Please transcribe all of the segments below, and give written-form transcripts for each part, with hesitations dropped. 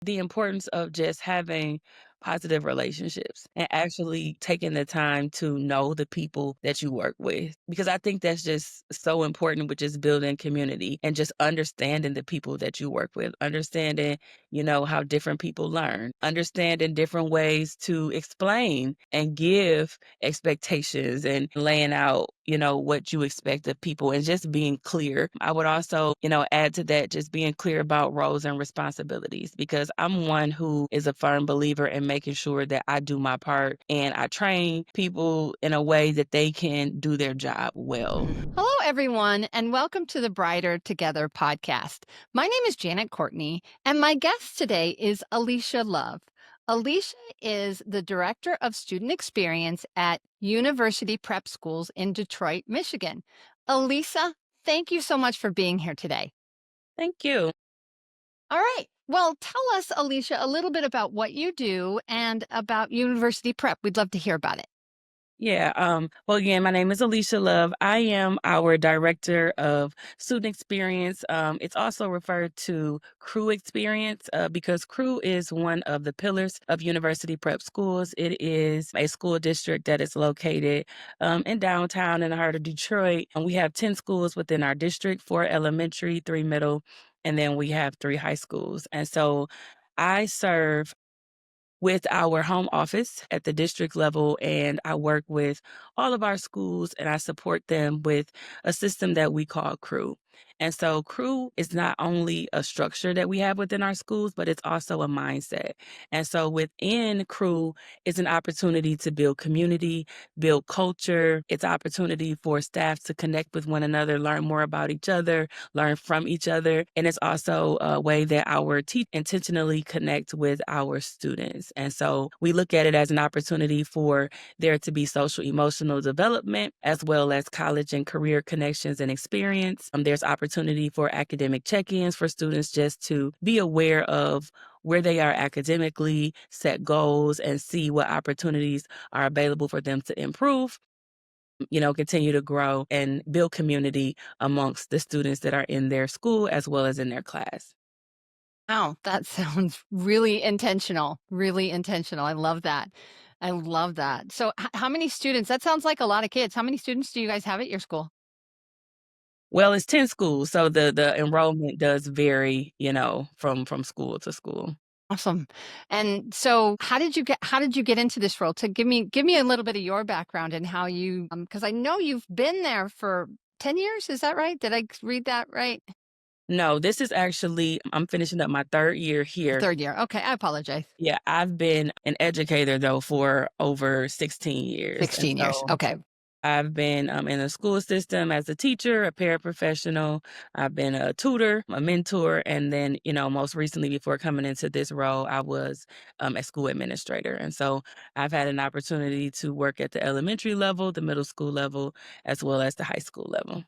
The importance of just having positive relationships and actually taking the time to know the people that you work with. Because I think that's just so important with just building community and just understanding the people that you work with, understanding, how different people learn, understanding different ways to explain and give expectations and laying out, what you expect of people and just being clear. I would also, add to that just being clear about roles and responsibilities because I'm one who is a firm believer in making sure that I do my part and I train people in a way that they can do their job well. Hello, everyone, and welcome to the Brighter Together podcast. My name is Janet Courtney, and my guest today is Alisha Love. Alisha is the Director of Student Experience at University Prep Schools in Detroit, Michigan. Alisa, thank you so much for being here today. Thank you. All right. Well, tell us, Alicia, a little bit about what you do and about University Prep. We'd love to hear about it. Yeah. Well, again, my name is Alisha Love. I am our director of student experience. It's also referred to crew experience because crew is one of the pillars of University Prep Schools. It is a school district that is located in downtown in the heart of Detroit. And we have 10 schools within our district, 4 elementary, 3 middle, and then we have 3 high schools. And so I serve with our home office at the district level, and I work with all of our schools and I support them with a system that we call crew. And so crew is not only a structure that we have within our schools, but it's also a mindset. And so within crew is an opportunity to build community, build culture. It's opportunity for staff to connect with one another, learn more about each other, learn from each other. And it's also a way that our teachers intentionally connect with our students. And so we look at it as an opportunity for there to be social emotional development as well as college and career connections and experience. There's opportunity for academic check-ins for students just to be aware of where they are academically, set goals, and see what opportunities are available for them to improve, continue to grow and build community amongst the students that are in their school as well as in their class. Wow, that sounds really intentional, really intentional. I love that. I love that. So, how many students? That sounds like a lot of kids. How many students do you guys have at your school? Well, it's 10 schools, so the enrollment does vary, from school to school. Awesome. And so, how did you get into this role? To give me a little bit of your background and how you because I know you've been there for 10 years. Is that right? Did I read that right? No, this is actually I'm finishing up my 3rd year here. Third year. Okay, I apologize. Yeah, I've been an educator, though, for over 16 years, and 16 years. so Okay. I've been, in the school system as a teacher, a paraprofessional. I've been a tutor, a mentor, and then, most recently before coming into this role, I was, a school administrator, and so I've had an opportunity to work at the elementary level, the middle school level, as well as the high school level.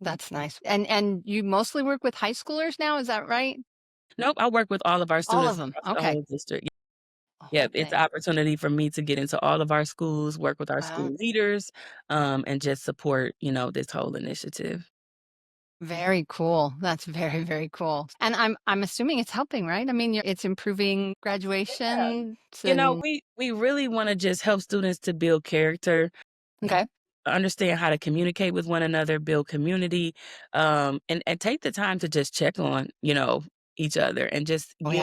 That's nice. And you mostly work with high schoolers now, is that right? Nope, I work with all of our All of students them. across the Okay. whole district. The Yep, whole it's an thing. opportunity for me to get into all of our schools, work with our Wow. school leaders, and just support, this whole initiative. Very cool. That's very, very cool. And I'm assuming it's helping, right? I mean, it's improving Yeah. graduations and We really wanna just help students to build character, okay. understand how to communicate with one another, build community, and take the time to just check on, each other and just Oh give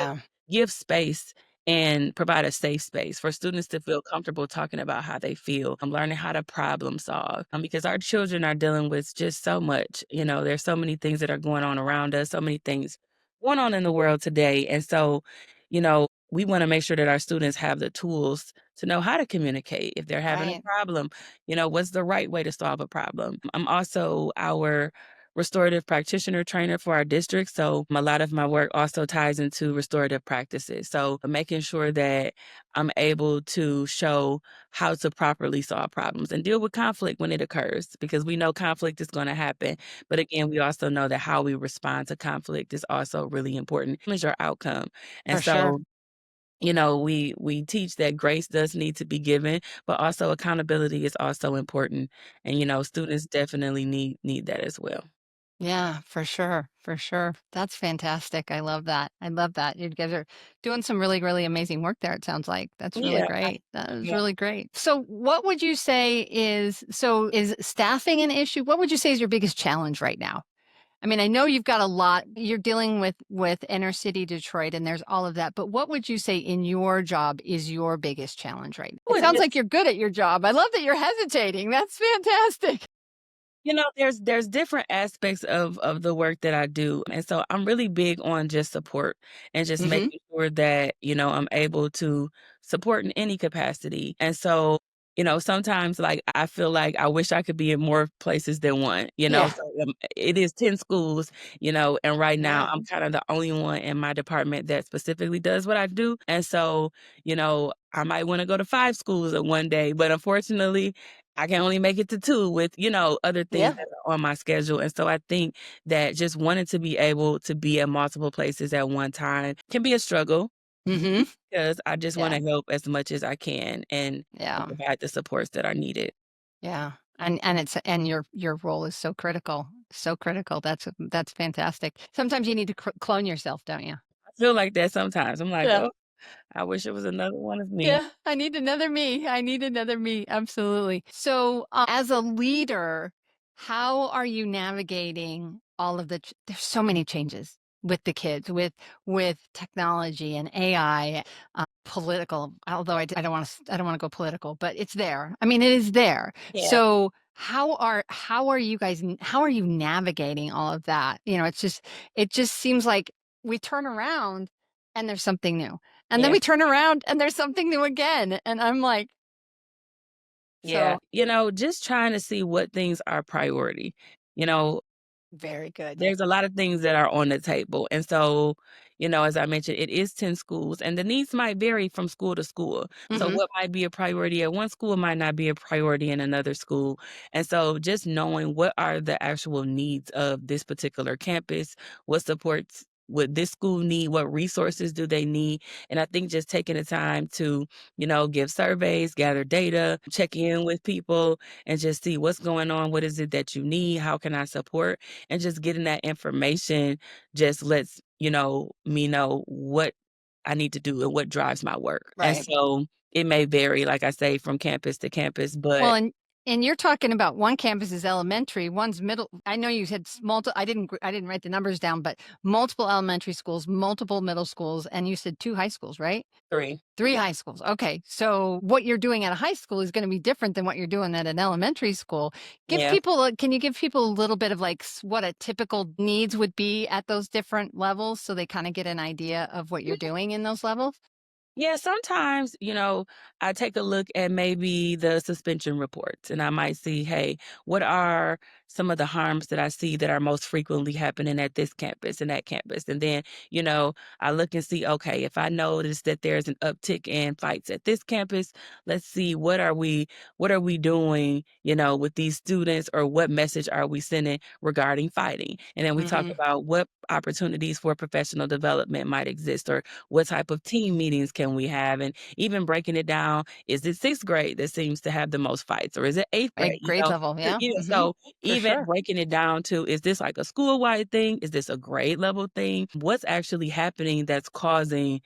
yeah. space and provide a safe space for students to feel comfortable talking about how they feel. I'm learning how to problem solve because our children are dealing with just so much. There's so many things that are going on around us, so many things going on in the world today. And so, we want to make sure that our students have the tools to know how to communicate if they're having a Right. problem. What's the right way to solve a problem? I'm also our restorative practitioner trainer for our district. So a lot of my work also ties into restorative practices. So making sure that I'm able to show how to properly solve problems and deal with conflict when it occurs, because we know conflict is going to happen. But again, we also know that how we respond to conflict is also really important. Is your outcome. And For sure. so we teach that grace does need to be given, but also accountability is also important. And students definitely need that as well. Yeah, for sure, for sure. That's fantastic. I love that. I love that. You guys are doing some really, really amazing work there, it sounds like. That's really Yeah, great. That is yeah. really great. So what would you say is staffing an issue? What would you say is your biggest challenge right now? I mean, I know you've got a lot you're dealing with inner city Detroit and there's all of that, but what would you say in your job is your biggest challenge right now? I It would sounds like just you're good at your job. I love that you're hesitating. That's fantastic. there's different aspects of the work that I do, and so I'm really big on just support and just Mhm. making sure that, I'm able to support in any capacity, and so, sometimes, like, I feel like I wish I could be in more places than one, Yeah. so, it is 10 schools, and right now Yeah. I'm kinda the only one in my department that specifically does what I do, and so, I might wanna go to 5 schools in one day, but unfortunately I can only make it to 2 with, other things Yeah. that are on my schedule, and so I think that just wanting to be able to be at multiple places at one time can be a struggle Mhm. because I just Yeah. wanna help as much as I can and Yeah. provide the supports that are needed. Yeah. And it's and your role is so critical. So critical. That's fantastic. Sometimes you need to clone yourself, don't you? I feel like that sometimes. I'm like, Yeah. "Oh, I wish it was another one of me." Yeah, I need another me. I need another me. Absolutely. So, as a leader, how are you navigating all of there's so many changes with the kids, with technology and AI, political. Although I don't want to, I don't want to go political, but it's there. I mean, it is there. Yeah, So, how are you guys? How are you navigating all of that? It just seems like we turn around and there's something new. And then yeah, we turn around and there's something new again, and I'm like, yeah. so Just trying to see what things are priority. You know, very good. There's a lot of things that are on the table, and so, as I mentioned, it is 10 schools, and the needs might vary from school to school. So Mhm. what might be a priority at one school might not be a priority in another school, and so just knowing what are the actual needs of this particular campus, what supports would this school need, what resources do they need, and I think just taking the time to, give surveys, gather data, check in with people, and just see what's going on, what is it that you need, how can I support? And just getting that information just lets, me know what I need to do and what drives my work. And Right. so it may vary, like I say, from campus to campus, Well, but and you're talking about one campus is elementary, one's middle. I know you had I didn't write the numbers down, but multiple elementary schools, multiple middle schools, and you said 2 high schools, right? 3. 3 high schools. Okay. So what you're doing at a high school is gonna be different than what you're doing at an elementary school. Yeah. Can you give people a little bit of, like, what a typical needs would be at those different levels so they kinda get an idea of what you're doing in those levels? Yeah, sometimes, I take a look at maybe the suspension reports and I might see, hey, what are some of the harms that I see that are most frequently happening at this campus and that campus? And then, I look and see, okay, if I notice that there's an uptick in fights at this campus, let's see what are we doing, with these students or what message are we sending regarding fighting? And then we talk Mhm. about what opportunities for professional development might exist or what type of team meetings can we have? And even breaking it down, is it 6th grade that seems to have the most fights, or is it 8th A grade? grade level, yeah. Mhm. So For even sure. breaking it down to, is this like a school-wide thing? Is this a grade level thing? What's actually happening that's causing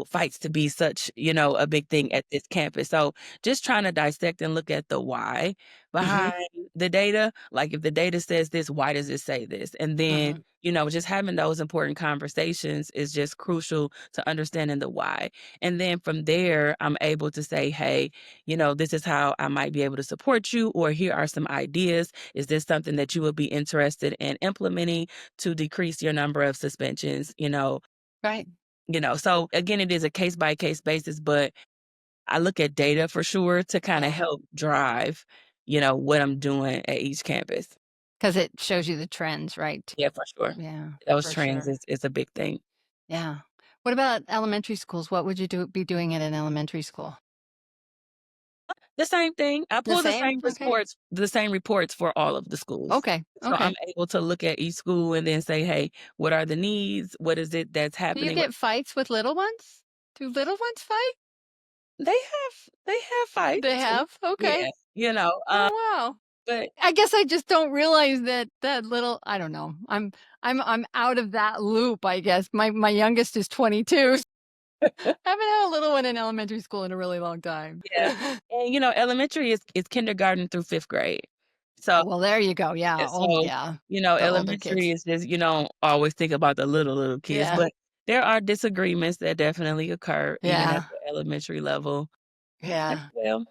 fights to be such, a big thing at this campus. So just trying to dissect and look at the why Mhm. behind the data. Like if the data says this, why does it say this? And then, Mhm. just having those important conversations is just crucial to understanding the why. And then from there, I'm able to say, hey, this is how I might be able to support you, or here are some ideas. Is this something that you would be interested in implementing to decrease your number of suspensions? Right. So again, it is a case by case basis, but I look at data for sure to kind of Yeah. help drive, what I'm doing at each campus. 'Cause it shows you the trends, right? Yeah, for sure. Yeah, Those for trends sure. is a big thing. Yeah. What about elementary schools? What would you be doing at an elementary school? The same thing. I The pull same? Okay. the same reports for all of the schools. Okay, So I'm okay. able to look at each school and then say, hey, what are the needs? What is it that's Do you happening? get fights with little ones? Do little ones fight? They have They fights. have? Yeah. Okay. You know, Oh, um wow. But I guess I just don't realize that that little I don't know. I'm out of that loop, I guess. My youngest is 22. I haven't had a little one in elementary school in a really long time. yeah, and, elementary is kindergarten through 5th grade. So Oh, well, there you go. Yeah. Oh, so, yeah. The older elementary kids. is just you don't always think about the little kids, Yeah. but there are disagreements that definitely occur even at Yeah. the elementary level as Yeah. well.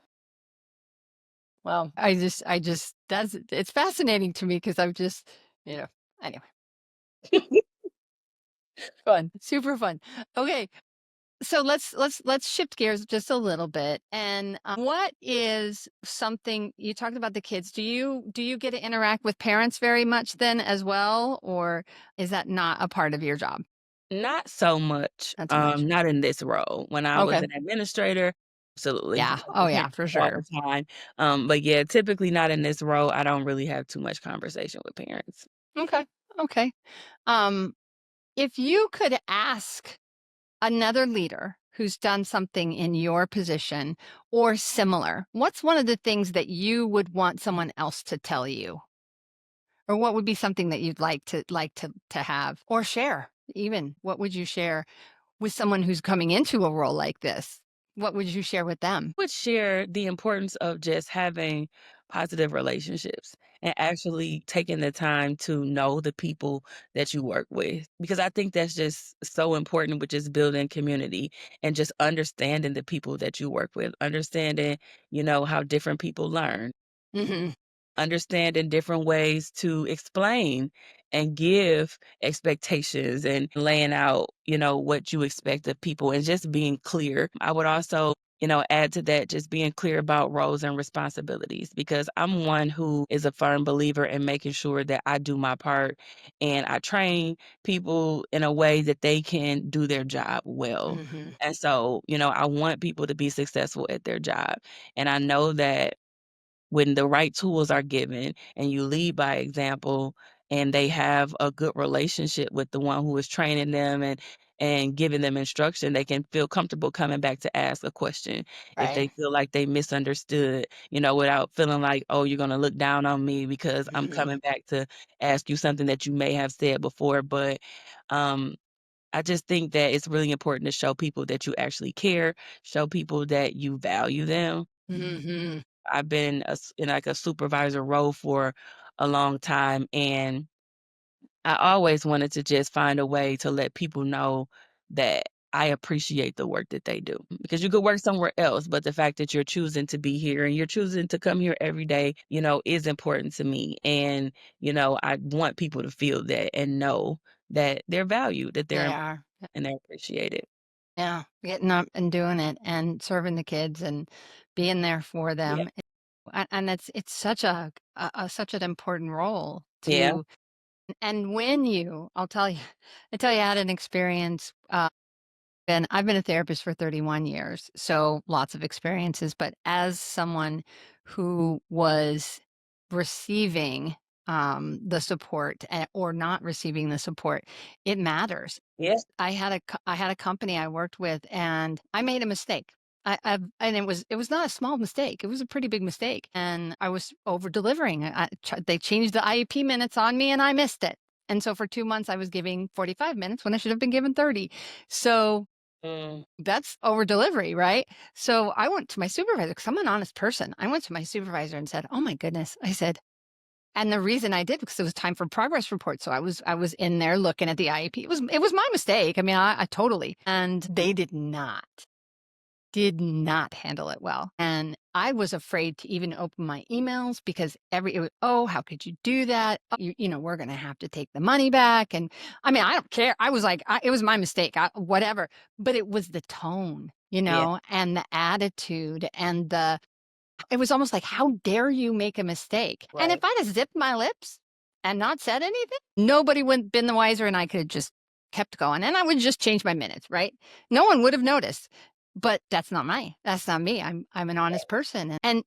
Well, I just that's it's fascinating to me because I'm just, you know, anyway, fun, super fun. Okay, so let's shift gears just a little bit. And what is something you talked about the kids? Do you get to interact with parents very much then as well, or is that not a part of your job? Not so much, Not so much. not in this role. When I was Okay. an administrator, absolutely, Yeah. talk Oh to yeah, parents for all sure. the time, but yeah, typically not in this role. I don't really have too much conversation with parents. Okay. Okay. Um, if you could ask another leader who's done something in your position or similar, what's one of the things that you would want someone else to tell you? Or what would be something that you'd like to have or share? Even what would you share with someone who's coming into a role like this? What would you share with them? Would share the importance of just having positive relationships and actually taking the time to know the people that you work with. Because I think that's just so important with just building community and just understanding the people that you work with, understanding, how different people learn, Mhm. understanding different ways to explain and give expectations and laying out, what you expect of people and just being clear. I would also, add to that just being clear about roles and responsibilities because I'm one who is a firm believer in making sure that I do my part and I train people in a way that they can do their job well. Mhm. And so, I want people to be successful at their job. And I know that when the right tools are given and you lead by example and they have a good relationship with the one who is training them and giving them instruction, they can feel comfortable coming back to ask a question if they Right. feel like they misunderstood, without feeling like, oh, you're gonna look down on me because I'm Mhm. coming back to ask you something that you may have said before. But um I just think that it's really important to show people that you actually care, show people that you value them. Mhm. I've been in like a supervisor role for a long time, and I always wanted to just find a way to let people know that I appreciate the work that they do. Because you could work somewhere else, but the fact that you're choosing to be here and you're choosing to come here every day, is important to me. And, I want people to feel that and know that they're valued, that they're They important are. and they're appreciated. Yeah. Getting up and doing it and serving the kids and being there for Yeah. them. And it's such an important role Yeah. to and when you I'll tell you I tell you I had an experience, and I've been a therapist for 31 years, so lots of experiences, but as someone who was receiving, the support, or not receiving the support, it matters. Yeah. I had a company I worked with, and I made a mistake. And it was not a small mistake. It was a pretty big mistake, and I was over delivering. They changed the IEP minutes on me, and I missed it. And so for 2 months, I was giving 45 minutes when I should have been given 30. So Mm, that's over delivery, right? So I went to my supervisor because I'm an honest person. I went to my supervisor and said, "Oh my goodness," I said, and the reason I did because it was time for progress report. So I was in there looking at the IEP. It was my mistake. I mean, I totally and they did not handle it well. And I was afraid to even open my emails because oh, how could you do that? Oh, we're going to have to take the money back. And I mean, I don't care. I was like, it was my mistake, whatever. But it was the tone, yeah. and the attitude it was almost like, how dare you make a mistake? And if Right. I'd have zipped my lips and not said anything, nobody would have been the wiser and I could have just kept going and I would just change my minutes, right? No one would have noticed. But that's not me. I'm an honest person. And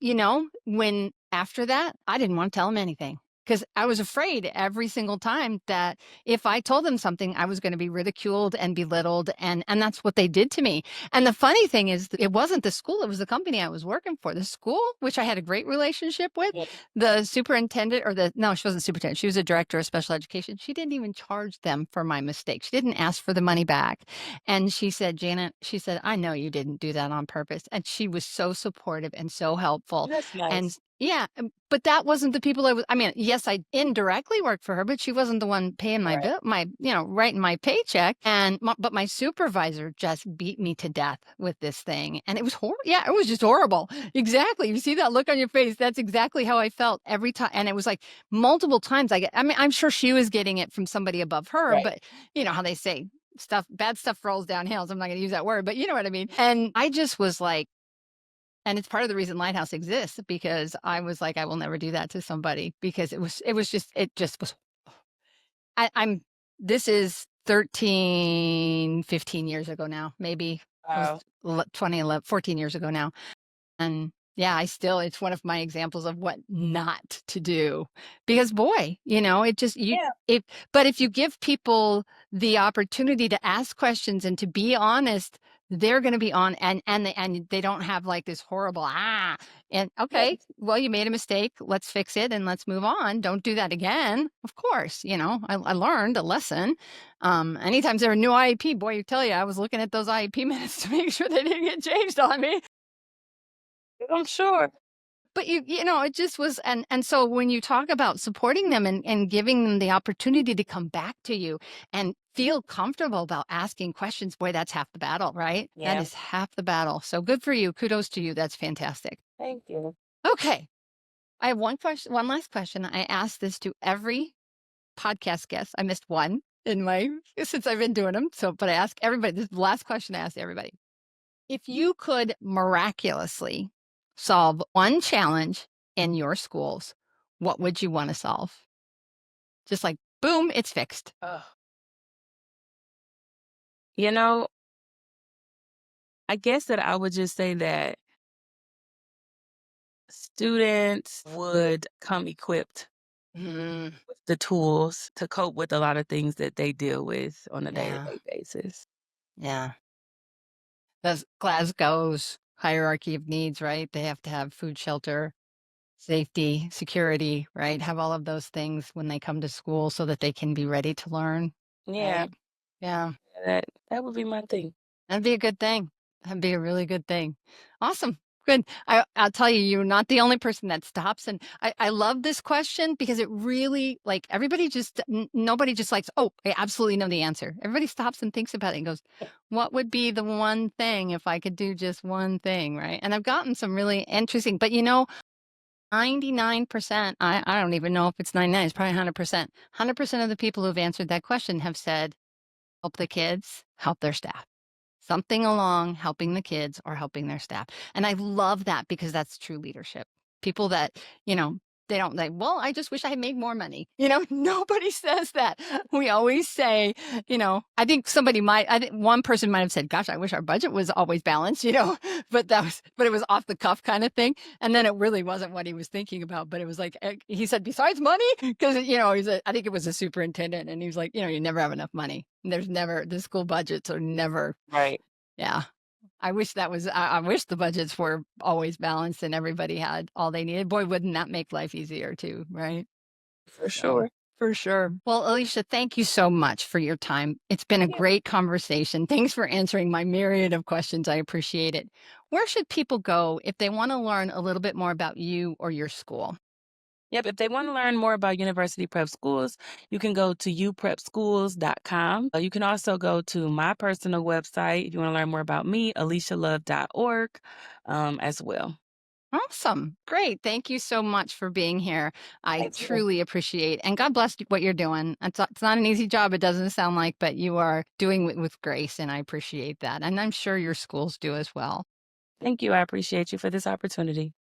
when after that, I didn't want to tell him anything. because I was afraid every single time that if I told them something, I was going to be ridiculed and belittled, and that's what they did to me. And the funny thing is, it wasn't the school; it was the company I was working for. The school, which I had a great relationship with, Yeah. the superintendent, or the no, she wasn't superintendent. She was a director of special education. She didn't even charge them for my mistake. She didn't ask for the money back. And she said, Janet, she said, I know you didn't do that on purpose. And she was so supportive and so helpful. That's And nice. yeah, but that wasn't the people I mean, yes, I indirectly worked for her, but she wasn't the one paying my Right. bill, writing my paycheck. But my supervisor just beat me to death with this thing. And it was horrible. Yeah, it was just horrible. Exactly. You see that look on your face. That's exactly how I felt every time. And it was like multiple times I mean, I'm sure she was getting it from somebody above her, Right. but you know how they say bad stuff rolls downhill. So I'm not going to use that word, but you know what I mean? And I just was like, and it's part of the reason Lighthouse exists, because I was like, I will never do that to somebody, because it just was, I'm, this is 13, 15 years ago now, maybe it was Wow. 2011, 14 years ago now. And yeah, it's one of my examples of what not to do. Because boy, it just Yeah. if but if you give people the opportunity to ask questions and to be honest, they're going to be on, and they don't have like this horrible and Yeah. okay, well, you made a mistake, let's fix it and let's move on. Don't do that again. Of course, I learned a lesson. Anytime there a new IEP, boy, you tell you, I was looking at those IEP minutes to make sure they didn't get changed on me. I'm sure. But it just was, and so when you talk about supporting them and giving them the opportunity to come back to you and feel comfortable about asking questions, boy, that's half the battle, right? That Yeah. is half the battle. So good for you. Kudos to you. That's fantastic. Thank you. Okay. I have one last question. I ask this to every podcast guest. I missed one in my since I've been doing them. So, but I ask everybody, this is the last question I ask everybody. If you could miraculously solve one challenge in your schools, what would you want to solve? Just like, boom, it's fixed. Ugh. You know, I guess that I would just say that students would come equipped Mm, with the tools to cope with a lot of things that they deal with on a yeah, day-to-day basis. yeah. That's Glasgow's hierarchy of needs, right? They have to have food, shelter, safety, security, right? Have all of those things when they come to school so that they can be ready to learn, Yeah, right? Yeah. that would be my thing. That'd be a good thing. That'd be a really good thing. Awesome. Good. I'll tell you, you're not the only person that stops. And I love this question because it really, like, everybody just, nobody just likes, oh, I absolutely know the answer. Everybody stops and thinks about it and goes, what would be the one thing if I could do just one thing? Right. And I've gotten some really interesting, but 99%, I don't even know if it's 99, it's probably 100%. 100% of the people who've answered that question have said, help the kids, help their staff, something along helping the kids or helping their staff. And I love that because that's true leadership. People that, they don't like, well, I just wish I had made more money. Nobody says that. We always say, I think one person might have said, gosh, I wish our budget was always balanced, but but it was off the cuff kind of thing. And then it really wasn't what he was thinking about, but it was like, he said, besides money, because, I think it was a superintendent and he was like, you never have enough money. The school budgets are never, Right. yeah. I wish the budgets were always balanced and everybody had all they needed. Boy, wouldn't that make life easier too, right? For So, sure. for sure. Well, Alicia, thank you so much for your time. It's been a Yeah. great conversation. Thanks for answering my myriad of questions. I appreciate it. Where should people go if they want to learn a little bit more about you or your school? Yep, if they wanna learn more about University Prep Schools, you can go to uprepschools.com. You can also go to my personal website if you wanna learn more about me, alishalove.org, as well. Awesome. Great. Thank you so much for being here. I Thanks. truly appreciate, and God bless what you're doing. It's not an easy job, it doesn't sound like, but you are doing it with grace, and I appreciate that. And I'm sure your schools do as well. Thank you, I appreciate you for this opportunity.